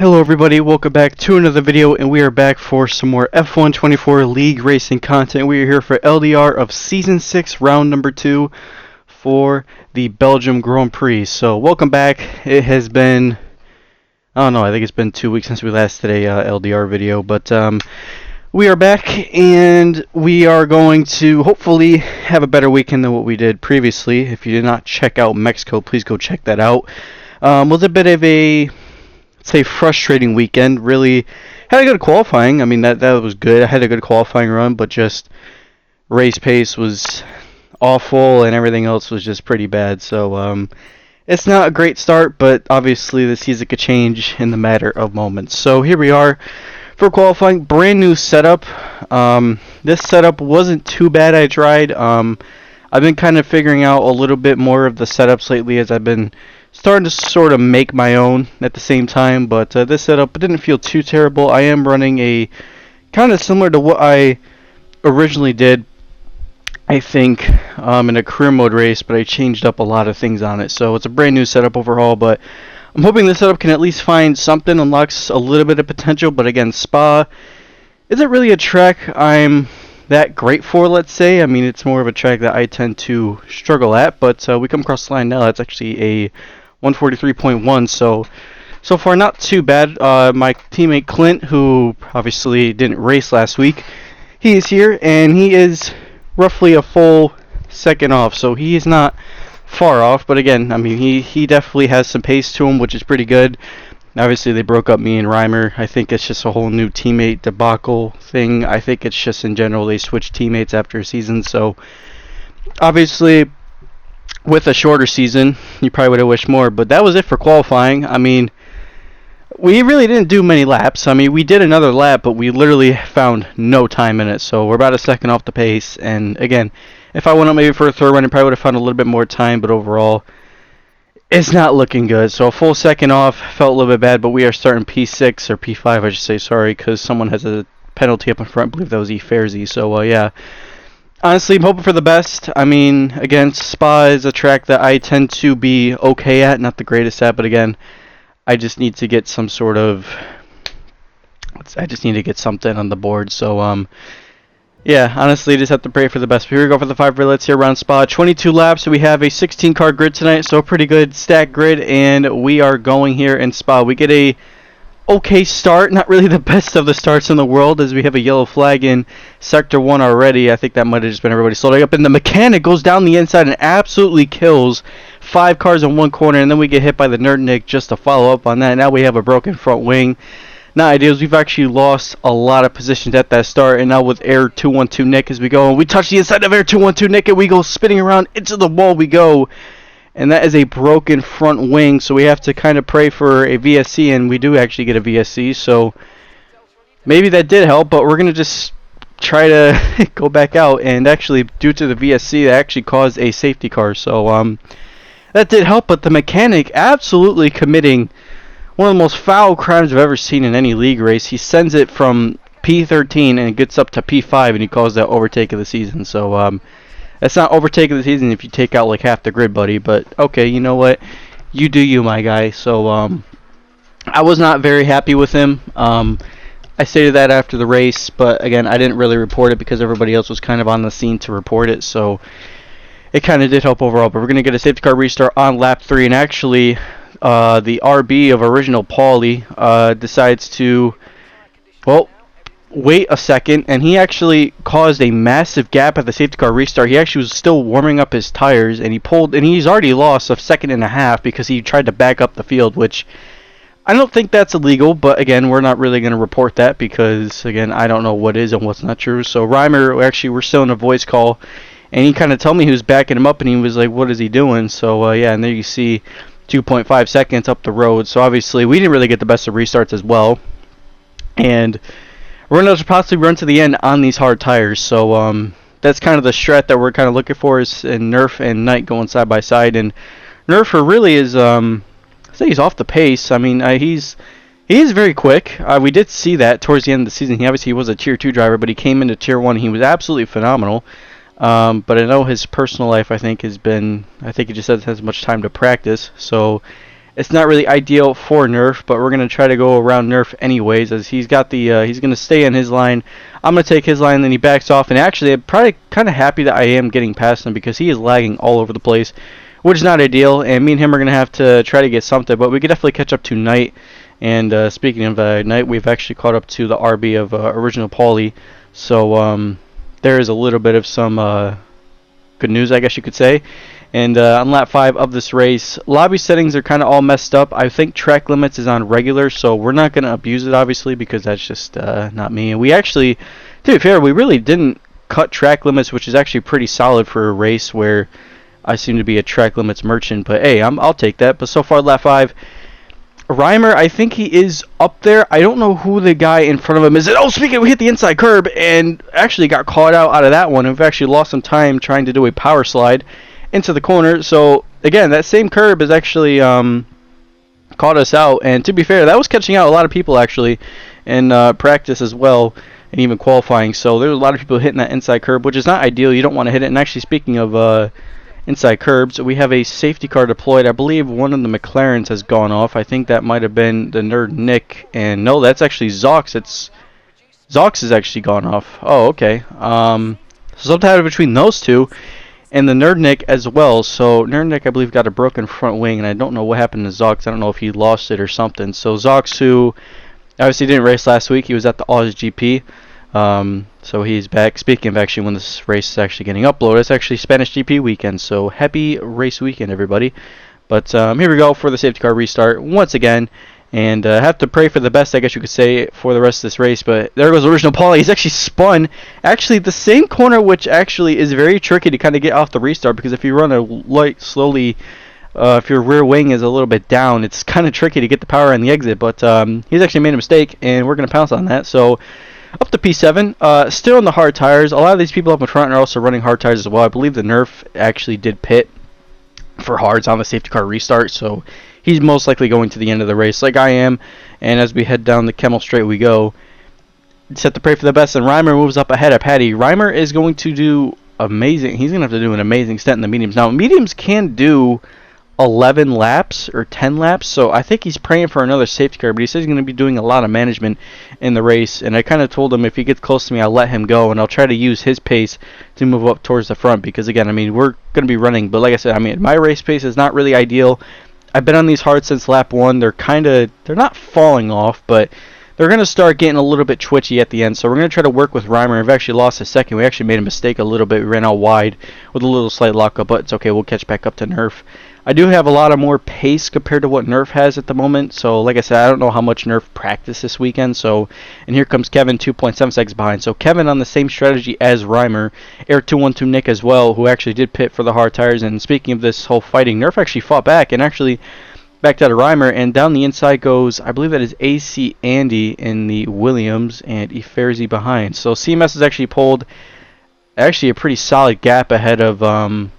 Hello everybody, welcome back to another video, and we are back for some more F1 24 League Racing content. We are here for LDR of Season 6, Round number 2 for the Belgium Grand Prix. So, welcome back. It has been, I don't know, I think it's been 2 weeks since we last did a LDR video, but we are back, and we are going to hopefully have a better weekend than what we did previously. If you did not check out Mexico, please go check that out. Was a bit of a frustrating weekend. Really had a good qualifying. I mean, that was good. I had a good qualifying run, but just race pace was awful and everything else was just pretty bad. So it's not a great start, but obviously the season could change in the matter of moments. So here we are for qualifying. Brand new setup. This setup wasn't too bad. I tried. I've been kind of figuring out a little bit more of the setups lately as I've been starting to sort of make my own at the same time, but this setup didn't feel too terrible. I am running a kind of similar to what I originally did, I think, in a career mode race, but I changed up a lot of things on it. So it's a brand new setup overhaul, but I'm hoping this setup can at least find something, unlocks a little bit of potential. But again, Spa isn't really a track I'm that great for, let's say. I mean, it's more of a track that I tend to struggle at, but we come across the line now. That's actually a 143.1, so far not too bad. My teammate Clint, who obviously didn't race last week, he is here, and he is roughly a full second off, so he is not far off. But again, I mean, he definitely has some pace to him, which is pretty good. Obviously, they broke up me and Reimer. I think it's just a whole new teammate debacle thing. I think it's just in general they switched teammates after a season, so obviously with a shorter season, you probably would have wished more, but that was it for qualifying. I mean, we really didn't do many laps. I mean, we did another lap, but we literally found no time in it, so we're about a second off the pace. And again, if I went up maybe for a third run, I probably would have found a little bit more time, but overall, it's not looking good. So a full second off, felt a little bit bad, but we are starting P6, or P5, I should say, sorry, because someone has a penalty up in front. I believe that was E-Fairzy, so yeah. Honestly, I'm hoping for the best. I mean, again, Spa is a track that I tend to be okay at, not the greatest at, but again, I just need to get some sort of, I just need to get something on the board. So, yeah, honestly, just have to pray for the best. But here we go for the 5 relays here around Spa. 22 laps, so we have a 16-car grid tonight, so a pretty good stack grid, and we are going here in Spa. We get a okay start, not really the best of the starts in the world, as we have a yellow flag in Sector 1 already. I think that might have just been everybody slowing up, and the mechanic goes down the inside and absolutely kills 5 cars in one corner, and then we get hit by the Nerdnik just to follow up on that. Now we have a broken front wing. Not ideal. We've actually lost a lot of positions at that start, and now with Air 212 Nick as we go, and we touch the inside of Air 212 Nick, and we go spinning around into the wall we go. And that is a broken front wing, so we have to kind of pray for a VSC, and we do actually get a VSC, so maybe that did help, but we're going to just try to go back out. And actually, due to the VSC, that actually caused a safety car, so that did help. But the mechanic absolutely committing one of the most foul crimes I've ever seen in any league race. He sends it from P13 and it gets up to P5, and he calls that overtake of the season, so that's not overtake of the season if you take out like half the grid, buddy. But okay, you know what? You do you, my guy. So I was not very happy with him. I stated that after the race, but again, I didn't really report it because everybody else was kind of on the scene to report it. So it kind of did help overall. But we're going to get a safety car restart on lap 3. And actually, the RB of original Paulie decides to, well, wait a second, and he actually caused a massive gap at the safety car restart. He actually was still warming up his tires, and he pulled, and he's already lost a second and a half because he tried to back up the field, which I don't think that's illegal, but again, we're not really going to report that because, again, I don't know what is and what's not true. So Reimer, actually, we're still in a voice call, and he kind of told me he was backing him up, and he was like, what is he doing? So yeah, and there you see 2.5 seconds up the road. So obviously, we didn't really get the best of restarts as well, and we're going to possibly run to the end on these hard tires. So that's kind of the strat that we're kind of looking for, is in Nerf and Knight going side by side. And Nerfer really is, I say he's off the pace. I mean, he is very quick. We did see that towards the end of the season. He obviously was a Tier 2 driver, but he came into Tier 1. He was absolutely phenomenal. But I know his personal life, I think, has been, I think he just hasn't had as much time to practice. So It's not really ideal for Nerf, but we're going to try to go around Nerf anyways, as he's got the, he's going to stay in his line. I'm going to take his line, then he backs off, and actually I'm probably kind of happy that I am getting past him because he is lagging all over the place, which is not ideal, and me and him are going to have to try to get something, but we could definitely catch up to Knight. And speaking of Knight, we've actually caught up to the RB of Original Paulie, so there is a little bit of some good news, I guess you could say. And on lap 5 of this race, lobby settings are kind of all messed up. I think track limits is on regular, so we're not going to abuse it, obviously, because that's just not me. And we actually, to be fair, we really didn't cut track limits, which is actually pretty solid for a race where I seem to be a track limits merchant. But hey, I'll take that. But so far, lap 5, Reimer, I think he is up there. I don't know who the guy in front of him is. Oh, speaking of, we hit the inside curb and actually got caught out of that one. We've actually lost some time trying to do a power slide into the corner. So again, that same curb has actually caught us out, and to be fair, that was catching out a lot of people actually in practice as well, and even qualifying. So there's a lot of people hitting that inside curb, which is not ideal. You don't want to hit it. And actually, speaking of inside curbs, we have a safety car deployed. I believe one of the McLarens has gone off. I think that might have been the nerd Nick, and no, that's actually Zox. It's Zox has actually gone off. Oh, okay. So sometime between those two and the Nerd Nick as well. So Nerd Nick, I believe, got a broken front wing, and I don't know what happened to Zox. I don't know if he lost it or something. So Zox, who obviously didn't race last week, he was at the Oz GP. So he's back. Speaking of actually when this race is actually getting uploaded, it's actually Spanish GP weekend. So happy race weekend, everybody. But here we go for the safety car restart once again. And have to pray for the best, I guess you could say, for the rest of this race. But there goes Original Paulie. He's actually spun. Actually, the same corner, which actually is very tricky to kind of get off the restart. Because if you run a light slowly, if your rear wing is a little bit down, it's kind of tricky to get the power on the exit. But he's actually made a mistake, and we're going to pounce on that. So up to P7. Still in the hard tires. A lot of these people up in front are also running hard tires as well. I believe the Nerf actually did pit for hards on the safety car restart. So he's most likely going to the end of the race like I am. And as we head down the Kemmel straight we go. Set to pray for the best. And Reimer moves up ahead of Patty. Reimer is going to do amazing. He's going to have to do an amazing stint in the mediums. Now, mediums can do 11 laps or 10 laps. So I think he's praying for another safety car. But he says he's going to be doing a lot of management in the race. And I kind of told him if he gets close to me, I'll let him go. And I'll try to use his pace to move up towards the front. Because, again, I mean, we're going to be running. But like I said, I mean, my race pace is not really ideal. I've been on these hard since lap 1. They're not falling off, but they're going to start getting a little bit twitchy at the end. So we're going to try to work with Reimer. We've actually lost a second. We actually made a mistake a little bit. We ran out wide with a little slight lockup, but it's okay. We'll catch back up to Nerf. I do have a lot of more pace compared to what Nerf has at the moment. So like I said, I don't know how much Nerf practiced this weekend. So, and here comes Kevin, 2.7 seconds behind. So Kevin on the same strategy as Reimer. Air 212 Nick as well, who actually did pit for the hard tires. And speaking of this whole fighting, Nerf actually fought back and actually backed out of Reimer. And down the inside goes, I believe that is AC Andy in the Williams and Eferzy behind. So CMS has actually pulled actually a pretty solid gap ahead of my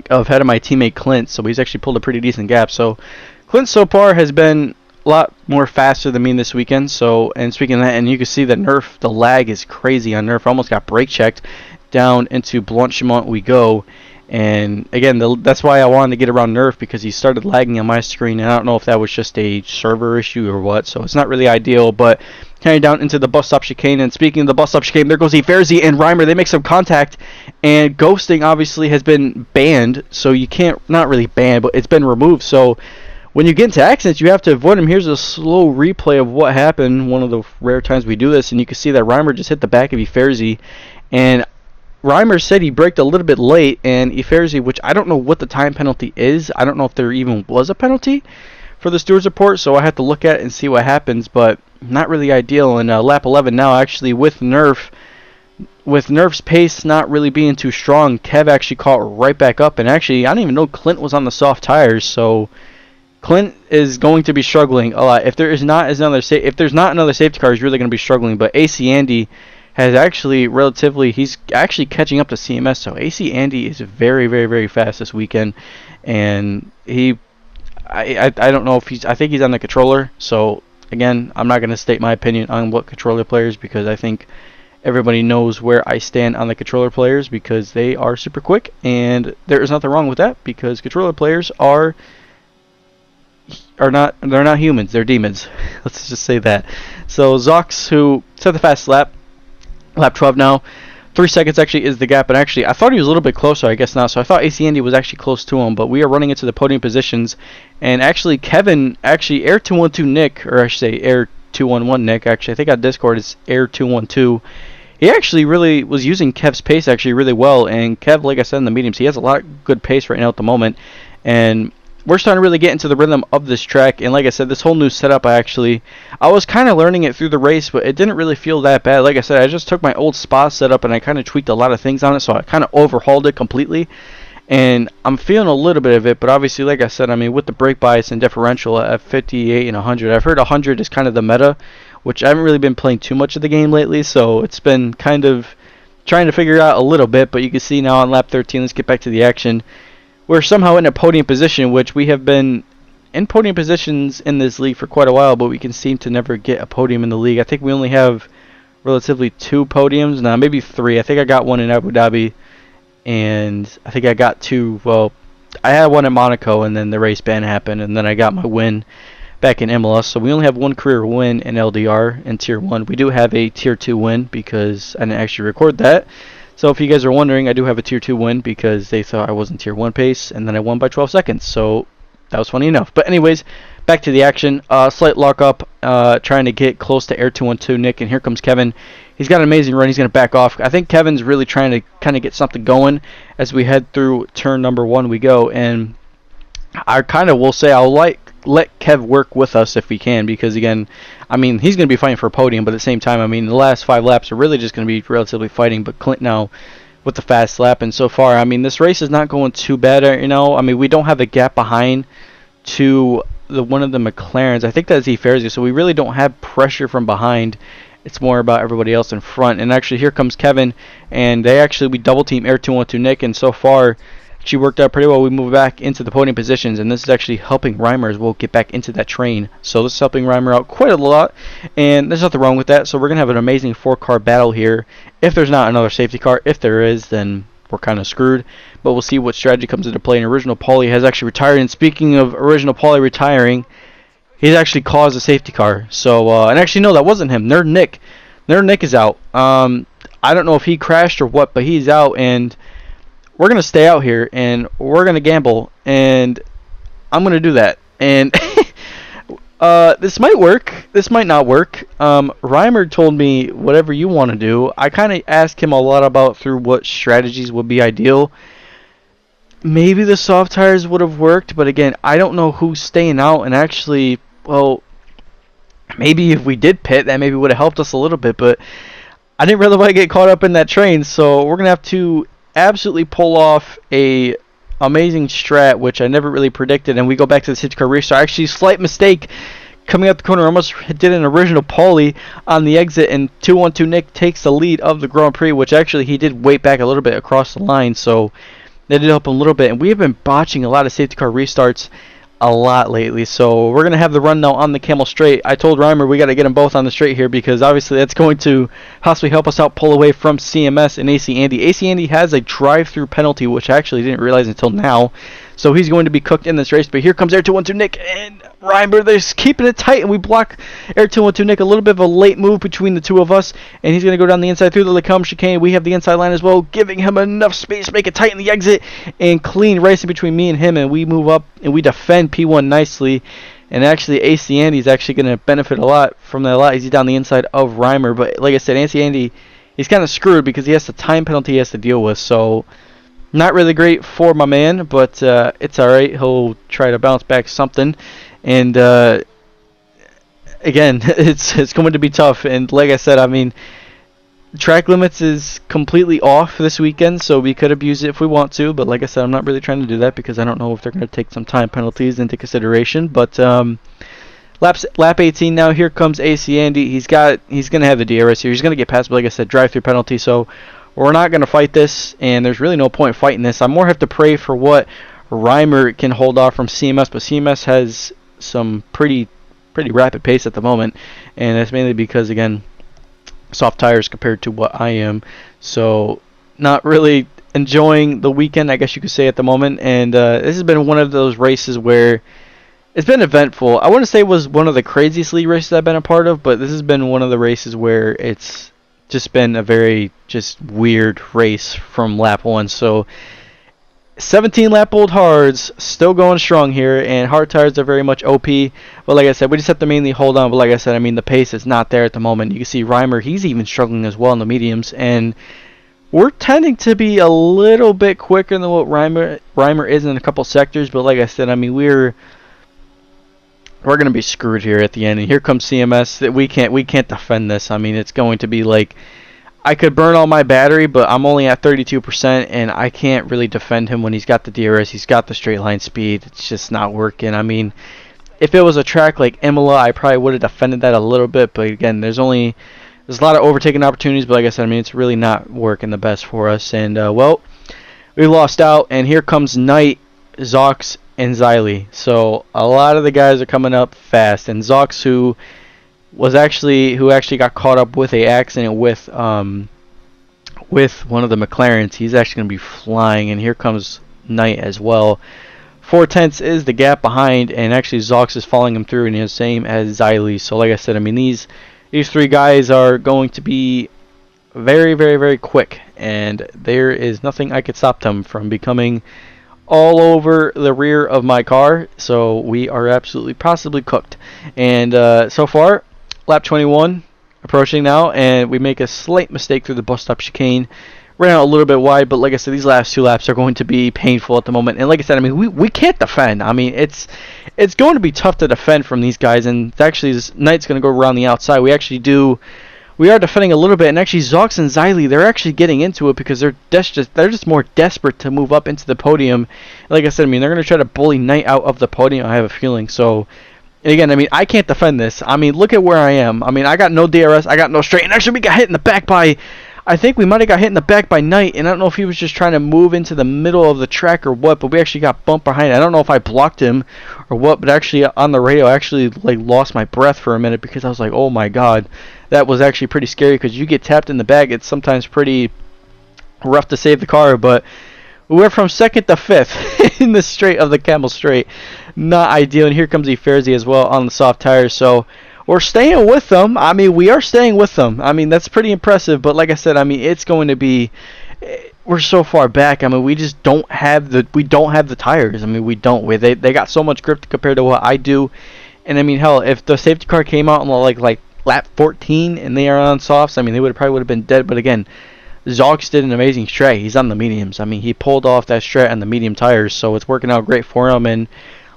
teammate Clint. So he's actually pulled a pretty decent gap. So Clint so far has been a lot more faster than me this weekend. So, and speaking of that, and you can see that Nerf, the lag is crazy on Nerf. I almost got brake checked. Down into Blanchimont we go. And again, that's why I wanted to get around Nerf, because he started lagging on my screen, and I don't know if that was just a server issue or what, so it's not really ideal. But carrying down into the bus stop chicane, and speaking of the bus stop chicane, there goes Eferzy and Reimer. They make some contact, and ghosting obviously has been banned, so you can't, not really banned, but it's been removed. So when you get into accidents, you have to avoid them. Here's a slow replay of what happened, one of the rare times we do this, and you can see that Reimer just hit the back of Eferzy, and Reimer said he braked a little bit late, and Eferzy, which I don't know what the time penalty is. I don't know if there even was a penalty for the stewards report, so I have to look at it and see what happens, but not really ideal. And lap 11 now, actually, with Nerf's pace not really being too strong, Kev actually caught right back up, and actually, I didn't even know Clint was on the soft tires, so Clint is going to be struggling a lot. If there's not another safety car, he's really going to be struggling, but AC Andy has actually he's actually catching up to CMS. So AC Andy is very, very, very fast this weekend, and I don't know if I think he's on the controller. So again, I'm not going to state my opinion on what controller players, because I think everybody knows where I stand on the controller players, because they are super quick, and there is nothing wrong with that, because controller players are are not, they're not humans, they're demons. Let's just say that. So Zox, who set the fast lap 12 now. 3 seconds actually is the gap, and actually I thought he was a little bit closer, I guess not. So I thought AC Andy was actually close to him, but we are running into the podium positions, and actually Kevin, actually Air 212 Nick, or I should say Air 211 Nick, actually I think on Discord it's Air 212. He actually really was using Kev's pace actually really well, and Kev, like I said in the mediums, he has a lot of good pace right now at the moment, and we're starting to really get into the rhythm of this track. And like I said, this whole new setup, I was kind of learning it through the race, but it didn't really feel that bad. Like I said, I just took my old Spa setup and I kind of tweaked a lot of things on it, so I kind of overhauled it completely, and I'm feeling a little bit of it. But obviously, like I said, I mean, with the brake bias and differential at 58 and 100, I've heard 100 is kind of the meta, which I haven't really been playing too much of the game lately, so it's been kind of trying to figure it out a little bit. But you can see now on lap 13, let's get back to the action. We're somehow in a podium position, which we have been in podium positions in this league for quite a while, but we can seem to never get a podium in the league. I think we only have relatively 2 podiums now, maybe 3. I think I got one in Abu Dhabi, and I think I got 2. Well, I had one in Monaco, and then the race ban happened, and then I got my win back in MLS. So we only have 1 career win in LDR in Tier 1. We do have a Tier 2 win because I didn't actually record that. So if you guys are wondering, I do have a Tier 2 win because they thought I wasn't Tier 1 pace, and then I won by 12 seconds. So that was funny enough. But anyways, back to the action. Slight lockup, trying to get close to Air 212 Nick, and here comes Kevin. He's got an amazing run. He's going to back off. I think Kevin's really trying to kind of get something going as we head through turn number 1 we go. And I kind of will say I'll let Kev work with us if we can, because again, I mean, he's going to be fighting for a podium, but at the same time, I mean, the last 5 laps are really just going to be relatively fighting. But Clint now with the fast lap, and so far, I mean, this race is not going too bad, you know. I mean, we don't have a gap behind to one of the McLarens. I think that's Fairsley, so we really don't have pressure from behind. It's more about everybody else in front. And actually, here comes Kevin, and we double team Air 212 Nick, and so far, she worked out pretty well. We move back into the podium positions, and this is actually helping Reimer as well get back into that train. So this is helping Reimer out quite a lot, and there's nothing wrong with that. So we're going to have an amazing 4-car battle here. If there's not another safety car, if there is, then we're kind of screwed. But we'll see what strategy comes into play. And Original Paulie has actually retired, and speaking of Original Paulie retiring, he's actually caused a safety car. So, and actually, no, that wasn't him. Nerd Nick is out. I don't know if he crashed or what, but he's out, and we're going to stay out here, and we're going to gamble, and I'm going to do that. And this might work. This might not work. Reimer told me whatever you want to do. I kind of asked him a lot about through what strategies would be ideal. Maybe the soft tires would have worked, but again, I don't know who's staying out, and actually, well, maybe if we did pit, that maybe would have helped us a little bit, but I didn't really want to get caught up in that train, so we're going to have to absolutely pull off a amazing strat, which I never really predicted, and we go back to the safety car restart. Actually, slight mistake coming out the corner. Almost did an Original Paulie on the exit, and 212 Nick takes the lead of the Grand Prix, which actually he did wait back a little bit across the line, so that did help him a little bit. And we have been botching a lot of safety car restarts a lot lately, so we're going to have the run now on the Camel Straight. I told Reimer we got to get them both on the straight here, because obviously that's going to possibly help us out pull away from CMS and AC Andy. AC Andy has a drive-through penalty, which I actually didn't realize until now, so he's going to be cooked in this race. But here comes Air 212 Nick, and Reimer, they're keeping it tight, and we block Air 212 Nick. A little bit of a late move between the two of us, and he's going to go down the inside through the Lacombe chicane. We have the inside line as well, giving him enough space to make it tight in the exit, and clean racing between me and him, and we move up, and we defend P1 nicely. And actually, AC Andy's actually going to benefit a lot from that a lot. He's down the inside of Reimer, but like I said, AC Andy, he's kind of screwed because he has the time penalty he has to deal with, so not really great for my man, but it's alright. He'll try to bounce back something. And again, it's going to be tough. And like I said, I mean, track limits is completely off this weekend, so we could abuse it if we want to. But like I said, I'm not really trying to do that because I don't know if they're going to take some time penalties into consideration. But lap 18 now. Here comes AC Andy. He's going to have the DRS here. He's going to get past, but like I said, drive-through penalty. So we're not going to fight this, and there's really no point fighting this. I more have to pray for what Reimer can hold off from CMS, but CMS has some pretty rapid pace at the moment, and that's mainly because, again, soft tires compared to what I am. So not really enjoying the weekend, I guess you could say, at the moment. And this has been one of those races where It's been eventful. I wouldn't say it was one of the craziest league races I've been a part of, but this has been one of the races where it's just been a very just weird race from lap 1. So 17 lap old hards still going strong here, and hard tires are very much OP. But like I said, we just have to mainly hold on. But like I said, I mean, the pace is not there at the moment. You can see Reimer, he's even struggling as well in the mediums, and we're tending to be a little bit quicker than what Reimer is in a couple sectors. But like I said, I mean, we're going to be screwed here at the end. And here comes CMS. That we can't defend this. I mean, it's going to be like, I could burn all my battery, but I'm only at 32%, and I can't really defend him when he's got the DRS. He's got the straight line speed. It's just not working. I mean, if it was a track like Imola, I probably would have defended that a little bit. But again, there's a lot of overtaking opportunities. But like I said, I mean, it's really not working the best for us. And well, we lost out. And here comes Knight, Zox, and Xylee. So a lot of the guys are coming up fast. And Zox, who actually got caught up with a accident with one of the McLarens. He's actually going to be flying, and here comes Knight as well. 4/10 is the gap behind, and actually Zox is following him through, and he's the same as Xylee. So like I said, I mean, these three guys are going to be very, very, very quick, and there is nothing I could stop them from becoming all over the rear of my car. So we are absolutely possibly cooked. And so far, lap 21 approaching now, and we make a slight mistake through the bus stop chicane. Ran out a little bit wide, but like I said, these last 2 laps are going to be painful at the moment. And like I said, I mean, we can't defend. I mean, it's going to be tough to defend from these guys. And actually, this Knight's going to go around the outside. We are defending a little bit, and actually Zox and Xylee, they're actually getting into it because they're just more desperate to move up into the podium. Like I said, I mean, they're going to try to bully Knight out of the podium, I have a feeling. So, and again, I mean, I can't defend this. I mean, look at where I am. I mean, I got no DRS, I got no straight, and actually we got hit in the back by, I think we might have got hit in the back by Knight, and I don't know if he was just trying to move into the middle of the track or what, but we actually got bumped behind. I don't know if I blocked him or what, but actually on the radio, I actually like lost my breath for a minute because I was like, oh my god, that was actually pretty scary because you get tapped in the back. It's sometimes pretty rough to save the car, but we went from 2nd to 5th in the straight of the Camel Straight. Not ideal, and here comes Eferzi as well on the soft tires, so we're staying with them. I mean, we are staying with them. I mean, that's pretty impressive. But like I said, I mean, it's going to be. We're so far back. I mean, we just don't have the tires. I mean, we don't. They got so much grip compared to what I do. And I mean, hell, if the safety car came out on like lap 14 and they are on softs, I mean, they probably would have been dead. But again, Zox did an amazing strat. He's on the mediums. I mean, he pulled off that strat on the medium tires, so it's working out great for him. And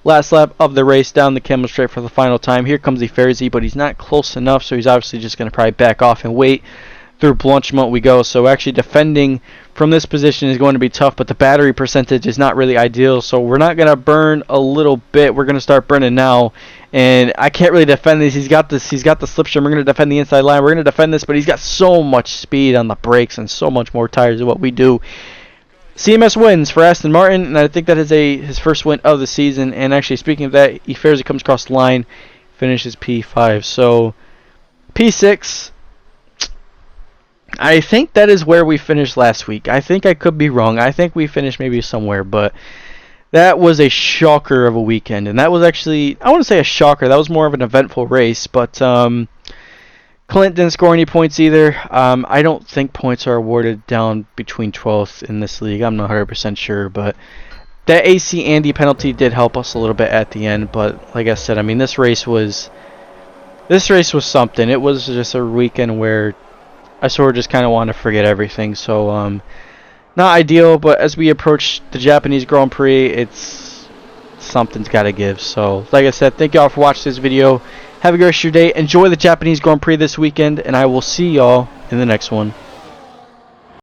last lap of the race down the Camel Straight for the final time. Here comes Eferzi, but he's not close enough, so he's obviously just going to probably back off and wait. Through Blanchimont we go. So actually defending from this position is going to be tough, but the battery percentage is not really ideal, so we're not going to burn a little bit. We're going to start burning now, and I can't really defend this. He's got the slipstream. We're going to defend the inside line. We're going to defend this, but he's got so much speed on the brakes and so much more tires than what we do. CMS wins for Aston Martin, and I think that is his first win of the season. And actually, speaking of that, Eferzi comes across the line, finishes P5. So, P6, I think that is where we finished last week. I think I could be wrong. I think we finished maybe somewhere, but that was a shocker of a weekend. And that was actually, I wouldn't say a shocker. That was more of an eventful race, but Clint didn't score any points either. I don't think points are awarded down between 12th in this league. I'm not 100% sure, but that AC Andy penalty did help us a little bit at the end. But like I said, I mean, this race was something. It was just a weekend where I sort of just kind of want to forget everything. So not ideal, but as we approach the Japanese Grand Prix, something's got to give. So like I said, thank y'all for watching this video. Have a great rest of your day. Enjoy the Japanese Grand Prix this weekend, and I will see y'all in the next one.